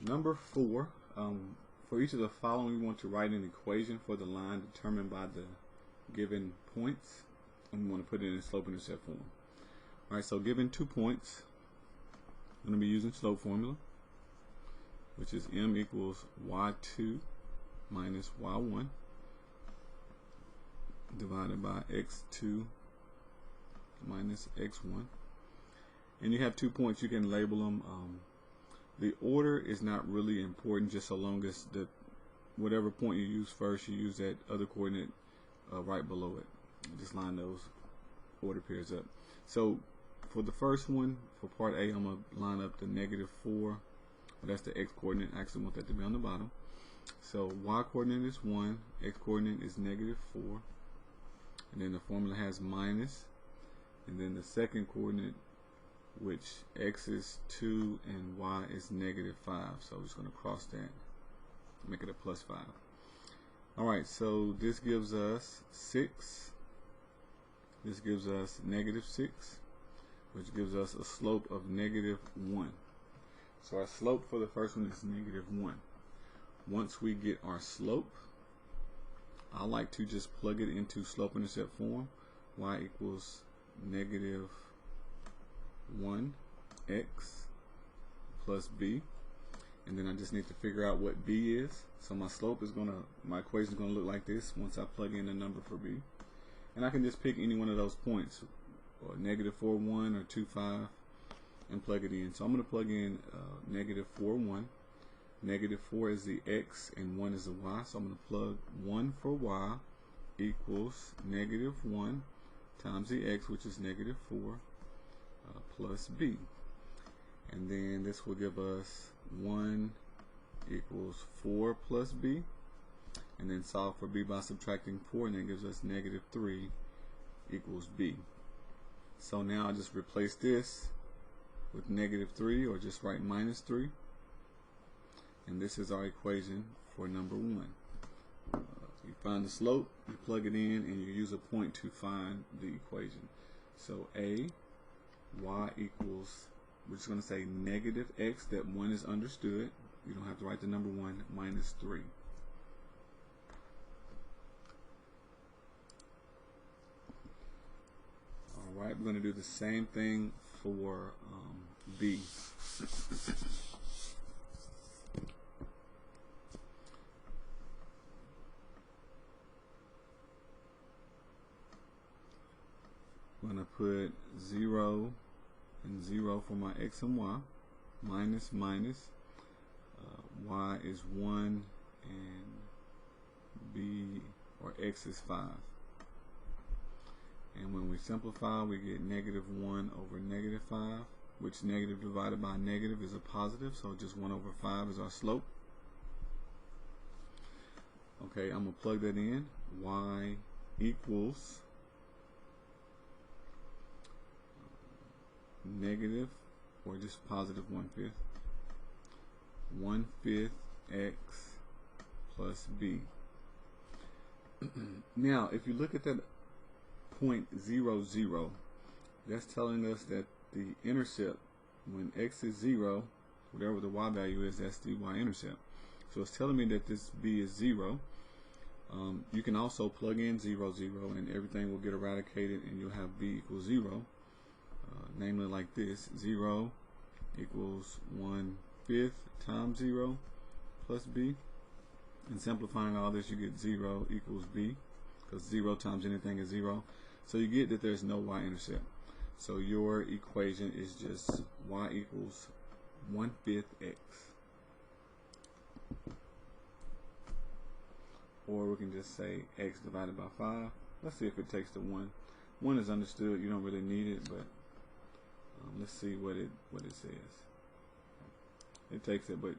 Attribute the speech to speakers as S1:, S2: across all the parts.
S1: Number 4, for each of the following, we want to write an equation for the line determined by the given points, and we want to put it in slope-intercept form. Alright, so given 2 points, I'm going to be using slope formula, which is m equals y2 minus y1 divided by x2 minus x1. And you have 2 points, you can label them. The order is not really important, just so long as whatever point you use first, you use that other coordinate right below it. Just line those order pairs up. So for the first one, for part A, I'm going to line up the -4. That's the x coordinate. I actually want that to be on the bottom. So y coordinate is 1, x coordinate is -4, and then the formula has minus, and then the second coordinate, which x is 2 and y is -5. So we're just going to cross that, make it a +5. Alright, so this gives us 6. This gives us -6, which gives us a slope of -1. So our slope for the first one is -1. Once we get our slope, I like to just plug it into slope-intercept form. Y equals -1x plus b, and then I just need to figure out what b is. So my equation is gonna look like this once I plug in a number for b, and I can just pick any one of those points, or -4, 1, or 2, 5, and plug it in. So I'm gonna plug in -4, 1. -4 is the x and 1 is the y, so I'm going to plug 1 for y equals -1 times the x, which is -4, plus b. And then this will give us 1 equals 4 plus b, and then solve for b by subtracting 4, and that gives us -3 equals b. So now I just replace this with -3, or just write -3. And this is our equation for number 1. You find the slope, you plug it in, and you use a point to find the equation. So y equals, we're just going to say -x, that 1 is understood. You don't have to write the number 1, -3. Alright, we're going to do the same thing for b. I'm going to put 0 and 0 for my x and y, minus, y is 1, and b, or x is 5. And when we simplify, we get -1 over -5, which negative divided by negative is a positive, so just 1 over 5 is our slope. Okay, I'm going to plug that in. Y equals negative, or just positive 1/5, 1/5 x plus b. Now, if you look at that point 0, 0, that's telling us that the intercept, when x is 0, whatever the y value is, that's the y-intercept. So it's telling me that this b is 0. You can also plug in 0, 0, and everything will get eradicated, and you'll have b equals 0. Namely like this: 0 equals 1/5 times 0 plus b. And simplifying all this, you get 0 equals b, because 0 times anything is 0. So you get that there's no y-intercept. So your equation is just y equals 1/5 x. Or we can just say x divided by 5. Let's see if it takes the 1. 1 is understood, you don't really need it, but let's see what it says. It takes it, but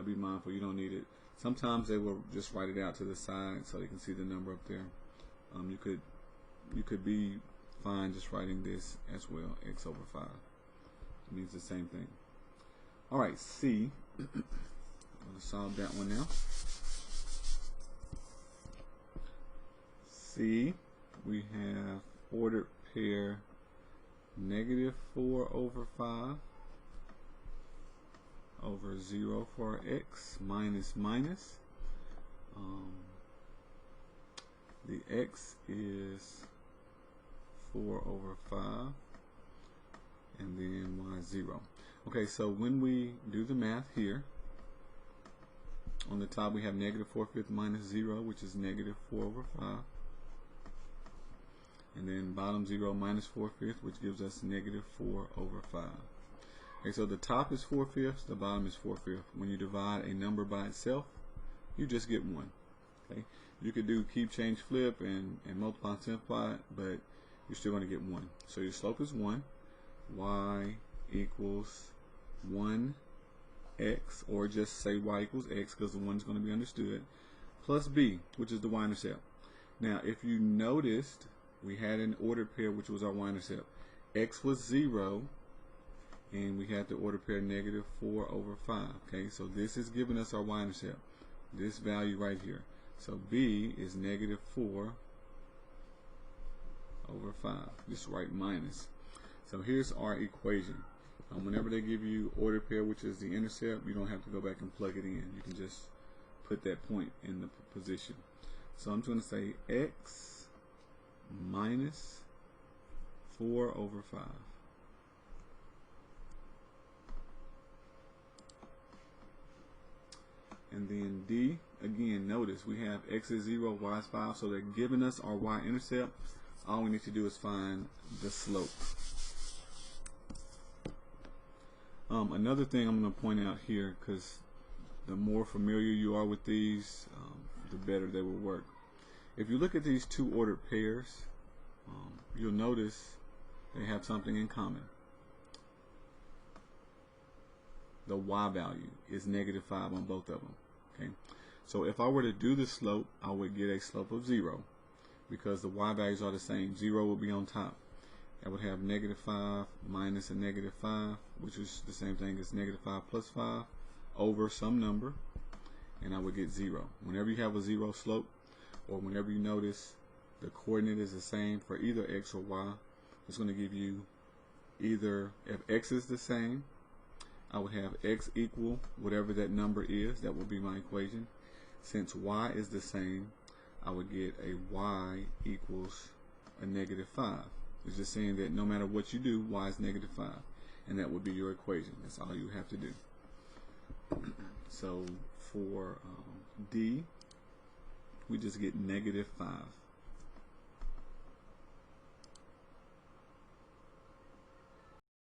S1: be mindful, you don't need it. Sometimes they will just write it out to the side so you can see the number up there. You could be fine just writing this as well, x over 5. It means the same thing. Alright, C. I'm going to solve that one now. C, we have ordered pair -4 over 5 over 0 for x, minus minus. The x is 4 over 5, and then y is 0. Okay, so when we do the math here, on the top we have negative 4/5 minus 0, which is negative 4 over 5. And then bottom 0 minus 4/5, which gives us negative 4 over 5. Okay, so the top is 4/5, the bottom is 4/5. When you divide a number by itself, you just get 1. Okay, you could do keep, change, flip, and multiply and simplify it, but you're still going to get 1. So your slope is 1. Y equals 1x, or just say y equals x because the 1 is going to be understood, plus b, which is the y-intercept. Now, if you noticed, we had an ordered pair, which was our y-intercept. X was 0, and we had the ordered pair negative 4 over 5. Okay, so this is giving us our y-intercept, this value right here. So b is negative 4 over 5. Just write minus. So here's our equation. Whenever they give you ordered pair, which is the intercept, you don't have to go back and plug it in. You can just put that point in the position. So I'm going to say x minus 4 over 5. And then D, again, notice we have x is 0, y is 5, so they're giving us our y-intercept. All we need to do is find the slope. Another thing I'm going to point out here, because the more familiar you are with these, the better they will work. If you look at these two ordered pairs, you'll notice they have something in common. The y value is negative 5 on both of them. Okay, so if I were to do the slope, I would get a slope of 0 because the y values are the same. 0 will be on top. I would have negative 5 minus a negative 5, which is the same thing as negative 5 plus 5 over some number, and I would get 0. Whenever you have a 0 slope, or whenever you notice the coordinate is the same for either x or y, it's going to give you either, if x is the same, I would have x equal whatever that number is. That would be my equation. Since y is the same, I would get a y equals a negative 5. It's just saying that no matter what you do, y is negative 5. And that would be your equation. That's all you have to do. So for D, we just get negative 5.